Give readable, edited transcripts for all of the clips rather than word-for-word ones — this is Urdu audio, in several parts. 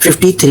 53।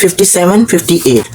57-58।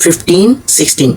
15-16।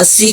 80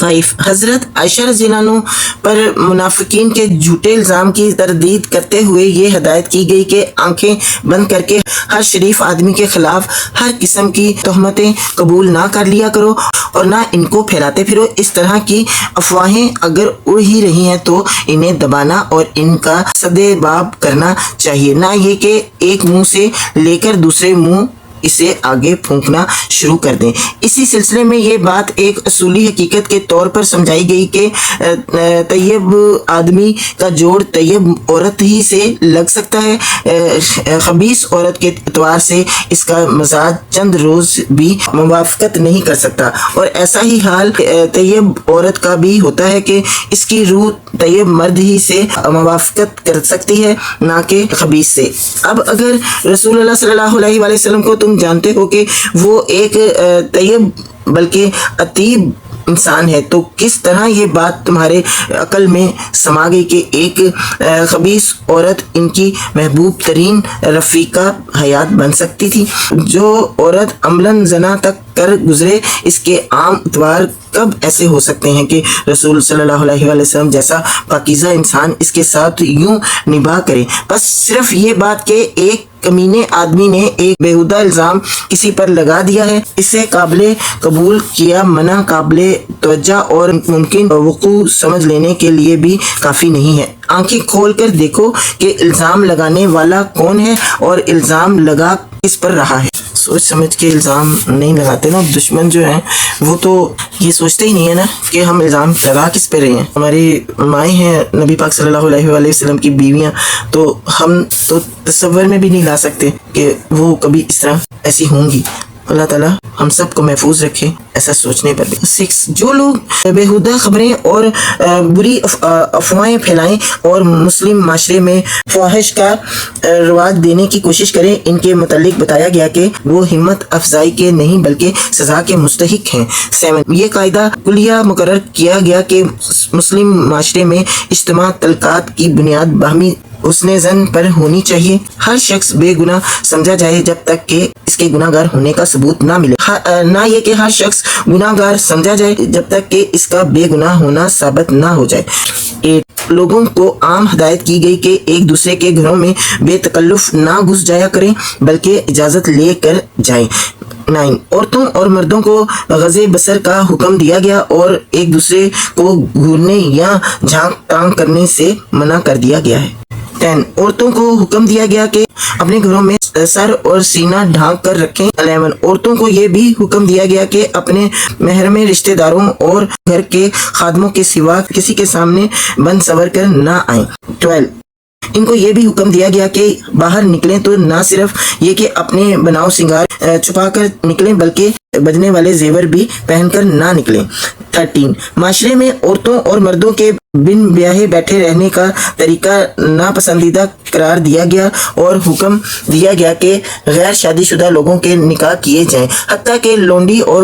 5. حضرت عائشہ رضی اللہ عنہ پر منافقین کے جھوٹے الزام کی تردید کرتے ہوئے یہ ہدایت کی گئی کہ آنکھیں بند کر کے ہر شریف آدمی کے خلاف ہر قسم کی تہمتیں قبول نہ کر لیا کرو اور نہ ان کو پھیلاتے پھرو. اس طرح کی افواہیں اگر اڑ ہی رہی ہیں تو انہیں دبانا اور ان کا سدباب کرنا چاہیے، نہ یہ کہ ایک منہ سے لے کر دوسرے منہ اسے آگے پھونکنا شروع کر دیں. اسی سلسلے میں یہ بات ایک اصولی حقیقت کے طور پر سمجھائی گئی کہ طیب آدمی کا جوڑ طیب عورت ہی سے لگ سکتا ہے، خبیث عورت کے اعتبار سے اس کا مزاج چند روز بھی موافقت نہیں کر سکتا، اور ایسا ہی حال طیب عورت کا بھی ہوتا ہے کہ اس کی روح طیب مرد ہی سے موافقت کر سکتی ہے، نہ کہ خبیث سے. اب اگر رسول اللہ صلی اللہ علیہ وآلہ وسلم کو تم جانتے ہو کہ وہ ایک طیب بلکہ اطیب انسان ہے، تو کس طرح یہ بات تمہارے عقل میں سما گئی کہ ایک خبیث عورت ان کی محبوب ترین رفیقہ حیات بن سکتی تھی؟ جو عورت عملاً زنا تک کر گزرے، اس کے عام اتوار کب ایسے ہو سکتے ہیں کہ رسول صلی اللہ علیہ وآلہ وسلم جیسا پاکیزہ انسان اس کے ساتھ یوں نباہ کرے؟ بس صرف یہ بات کہ ایک کمینے آدمی نے ایک بیہودہ الزام کسی پر لگا دیا ہے، اسے قابل قبول کیا منع قابل توجہ اور ممکن وقوع سمجھ لینے کے لیے بھی کافی نہیں ہے. آنکھیں کھول کر دیکھو کہ الزام لگانے والا کون ہے اور الزام لگا کس پر رہا ہے. سوچ سمجھ کے الزام نہیں لگاتے نا. دشمن جو ہیں وہ تو یہ سوچتے ہی نہیں ہے نا کہ ہم الزام لگا کس پہ رہے ہیں. ہماری مائیں ہیں نبی پاک صلی اللہ علیہ وآلہ وسلم کی بیویاں، تو ہم تو تصور میں بھی نہیں لا سکتے کہ وہ کبھی اس طرح ایسی ہوں گی. اللہ تعالیٰ ہم سب کو محفوظ رکھے ایسا سوچنے پر بھی. 6. جو لوگ بیہودہ خبریں اور بری افواہیں پھیلائیں اور مسلم معاشرے میں فواہش کا رواج دینے کی کوشش کریں، ان کے متعلق بتایا گیا کہ وہ ہمت افزائی کے نہیں بلکہ سزا کے مستحق ہیں. 7. یہ قاعدہ کلیہ مقرر کیا گیا کہ مسلم معاشرے میں اجتماع تعلقات کی بنیاد باہمی حسن ظن پر ہونی چاہیے. ہر شخص بے گناہ سمجھا جائے جب تک کہ اس کے گناہ گار ہونے کا ثبوت نہ ملے، نہ یہ کہ ہر شخص گناہ گار سمجھا جائے جب تک کہ اس کا بے گناہ ہونا ثابت نہ ہو جائے. 8. لوگوں کو عام ہدایت کی گئی کہ ایک دوسرے کے گھروں میں بے تکلف نہ گھس جایا کریں بلکہ اجازت لے کر جائیں. 9. عورتوں اور مردوں کو غض بصر کا حکم دیا گیا اور ایک دوسرے کو گھورنے یا جھانک تانک کرنے سے منع کر دیا گیا ہے. 10. عورتوں کو حکم دیا گیا کہ اپنے گھروں میں سر اور سینہ ڈھانک کر رکھیں. 11. عورتوں کو یہ بھی حکم دیا گیا کہ اپنے محرم رشتہ داروں اور گھر کے خادموں کے سوا کسی کے سامنے بند سور کر نہ آئیں. 12. ان کو یہ بھی حکم دیا گیا کہ باہر نکلیں تو نہ صرف یہ کہ اپنے بناؤ سنگار چھپا کر نکلیں بلکہ بجنے والے زیور بھی پہن کر نہ نکلیں. 13. معاشرے میں عورتوں اور مردوں کے بن بیاہے بیٹھے رہنے کا طریقہ ناپسندیدہ قرار دیا گیا اور حکم دیا گیا کہ غیر شادی شدہ لوگوں کے نکاح کیے جائیں، حتیٰ کہ لونڈی اور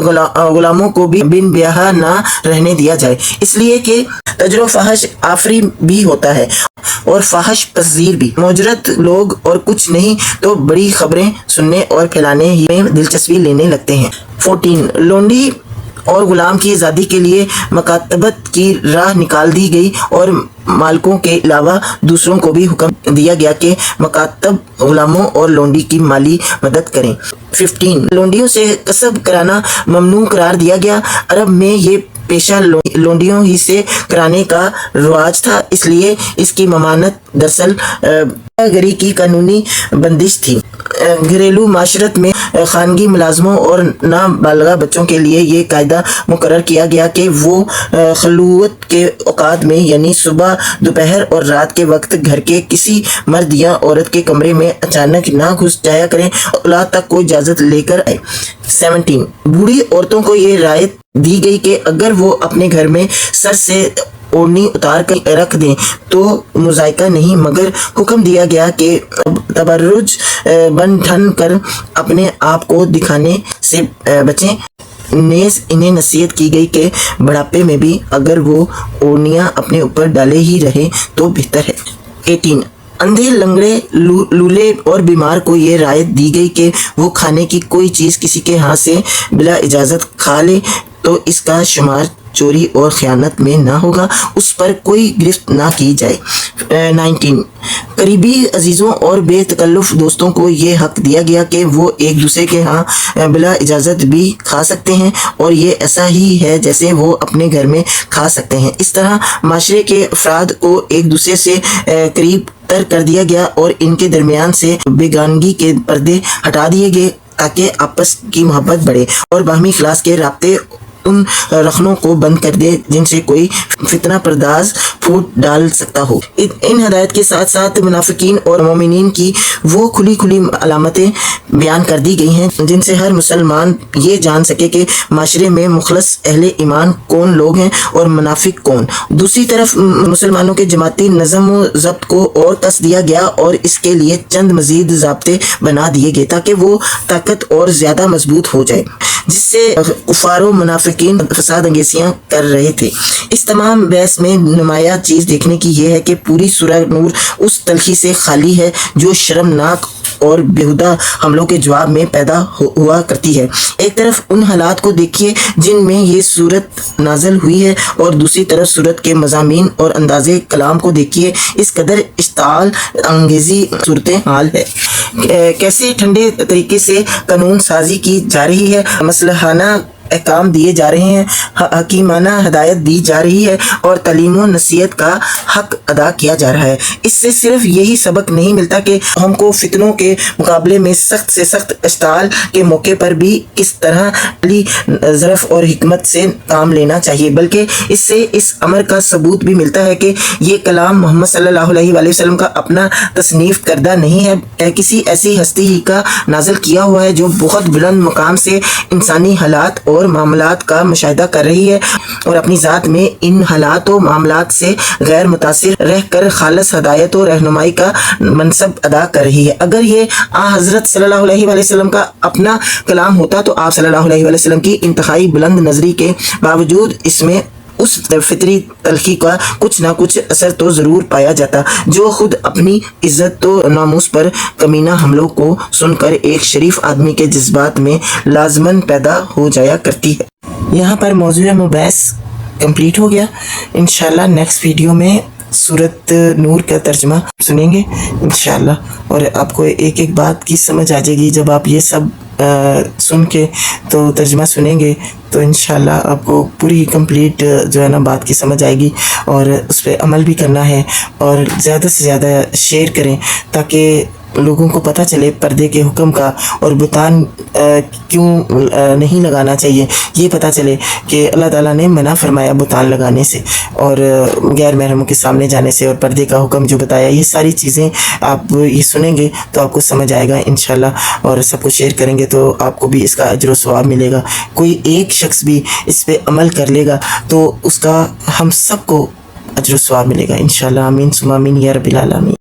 غلاموں کو بھی بن بیاہ نہ رہنے دیا جائے، اس لیے کہ تجر و فحش آفری بھی ہوتا ہے اور فحش پذیر بھی. مجرد لوگ اور کچھ نہیں تو بڑی خبریں سننے اور پھیلانے میں دلچسپی لینے لگتے ہیں. 14. لونڈی اور غلام کی آزادی کے لیے مکاتبت کی راہ نکال دی گئی اور مالکوں کے علاوہ دوسروں کو بھی حکم دیا گیا کہ مکاتب غلاموں اور لونڈی کی مالی مدد کریں. 15. لونڈیوں سے کسب کرانا ممنوع قرار دیا گیا. عرب میں یہ پیشہ لونڈیوں ہی سے کرانے کا رواج تھا، اس لیے اس کی ممانعت دراصل گری کی قانونی بندش تھی. گھریلو معاشرت میں خانگی ملازموں اور نابالغ بچوں کے لیے یہ قاعدہ مقرر کیا گیا کہ وہ خلوت کے اوقات میں یعنی صبح، دوپہر اور رات کے وقت گھر کے کسی مرد یا عورت کے کمرے میں اچانک نہ گھس جایا کریں، اولاد تک کو اجازت لے کر آئے. 17. بوڑھی عورتوں کو یہ رعایت دی گئی کہ اگر وہ اپنے گھر میں سر سے اوڑھنی اتار کر رکھ دیں تو مذائقہ نہیں، مگر حکم دیا گیا کہ تبرج بن ٹھن کر اپنے آپ کو دکھانے سے بچیں. نیز انہیں نصیحت کی گئی کہ بڑھاپے میں بھی اگر وہ اوڑھنیاں اپنے اوپر ڈالے ہی رہے تو بہتر ہے. 18. اندھے، لنگڑے، لولے اور بیمار کو یہ رعایت دی گئی کہ وہ کھانے کی کوئی چیز کسی کے ہاتھ سے بلا اجازت کھا لے تو اس کا شمار چوری اور خیانت میں نہ ہوگا، اس پر کوئی گرفت نہ کی جائے۔ 19 قریبی عزیزوں اور بے تکلف دوستوں کو یہ حق دیا گیا کہ وہ ایک دوسرے کے ہاں بلا اجازت بھی کھا سکتے ہیں، اور یہ ایسا ہی ہے جیسے وہ اپنے گھر میں کھا سکتے ہیں۔ اس طرح معاشرے کے افراد کو ایک دوسرے سے قریب تر کر دیا گیا اور ان کے درمیان سے بیگانگی کے پردے ہٹا دیے گئے تاکہ آپس کی محبت بڑھے اور باہمی اخلاص کے رابطے ان رخنوں کو بند کر دے جن سے کوئی فتنہ پرداز پھوٹ ڈال سکتا ہو۔ ان ہدایت کے ساتھ ساتھ منافقین اور مومنین کی وہ کھلی علامتیں بیان کر دی گئی ہیں جن سے ہر مسلمان یہ جان سکے کہ معاشرے میں مخلص اہل ایمان کون لوگ ہیں اور منافق کون۔ دوسری طرف مسلمانوں کے جماعتی نظم و ضبط کو اور کس دیا گیا اور اس کے لیے چند مزید ضابطے بنا دیے گئے تاکہ وہ طاقت اور زیادہ مضبوط ہو جائے، جس سے کفار و منافقین فساد انگیزیاں کر رہے تھے۔ اس تمام بحث میں نمایاں چیز دیکھنے کی یہ ہے کہ پوری سورہ نور اس تلخی سے خالی ہے جو شرمناک اور بیہودہ حملوں کے جواب میں پیدا ہوا کرتی ہے۔ ایک طرف ان حالات کو دیکھیے جن میں یہ صورت نازل ہوئی ہے اور دوسری طرف صورت کے مضامین اور انداز کلام کو دیکھیے، اس قدر اشتعال انگیزی صورتحال ہے۔ کیسے ٹھنڈے طریقے سے قانون سازی کی جا رہی ہے، مصلحانہ احکام دیے جا رہے ہیں، حکیمانہ ہدایت دی جا رہی ہے اور تعلیم و نصیحت کا حق ادا کیا جا رہا ہے۔ اس سے صرف یہی سبق نہیں ملتا کہ ہم کو فتنوں کے مقابلے میں سخت سے سخت اشتعال کے موقع پر بھی کس طرح علی ظرف اور حکمت سے کام لینا چاہیے، بلکہ اس سے اس امر کا ثبوت بھی ملتا ہے کہ یہ کلام محمد صلی اللہ علیہ وآلہ وسلم کا اپنا تصنیف کردہ نہیں ہے، کسی ایسی ہستی ہی کا نازل کیا ہوا ہے جو بہت بلند مقام سے انسانی حالات اور معاملات کا مشاہدہ کر رہی ہے اور اپنی ذات میں ان حالات و معاملات سے غیر متاثر رہ کر خالص ہدایت و رہنمائی کا منصب ادا کر رہی ہے۔ اگر یہ حضرت صلی اللہ علیہ وآلہ وسلم کا اپنا کلام ہوتا تو آپ صلی اللہ علیہ وآلہ وسلم کی انتہائی بلند نظری کے باوجود اس میں اس فطری تلخی کا کچھ نہ کچھ اثر تو ضرور پایا جاتا جو خود اپنی عزت و ناموس پر کمینہ حملوں کو سن کر ایک شریف آدمی کے جذبات میں لازماً پیدا ہو جایا کرتی ہے۔ یہاں پر موضوع مباحث کمپلیٹ ہو گیا۔ انشاءاللہ نیکسٹ ویڈیو میں سورت نور کا ترجمہ سنیں گے انشاءاللہ، اور آپ کو ایک ایک بات کی سمجھ آ جائے گی۔ جب آپ یہ سب سن کے تو ترجمہ سنیں گے تو انشاءاللہ آپ کو پوری کمپلیٹ جو ہے نا بات کی سمجھ آئے گی، اور اس پہ عمل بھی کرنا ہے اور زیادہ سے زیادہ شیئر کریں تاکہ لوگوں کو پتہ چلے پردے کے حکم کا، اور بتان کیوں نہیں لگانا چاہیے یہ پتہ چلے کہ اللہ تعالیٰ نے منع فرمایا بتان لگانے سے اور غیر محرموں کے سامنے جانے سے، اور پردے کا حکم جو بتایا، یہ ساری چیزیں آپ یہ سنیں گے تو آپ کو سمجھ آئے گا انشاءاللہ، اور سب کو شیئر کریں گے تو آپ کو بھی اس کا اجر و ثواب ملے گا۔ کوئی ایک شخص بھی اس پہ عمل کر لے گا تو اس کا ہم سب کو اجر و ثواب ملے گا انشاءاللہ۔ آمین ثم آمین یا رب العالمین۔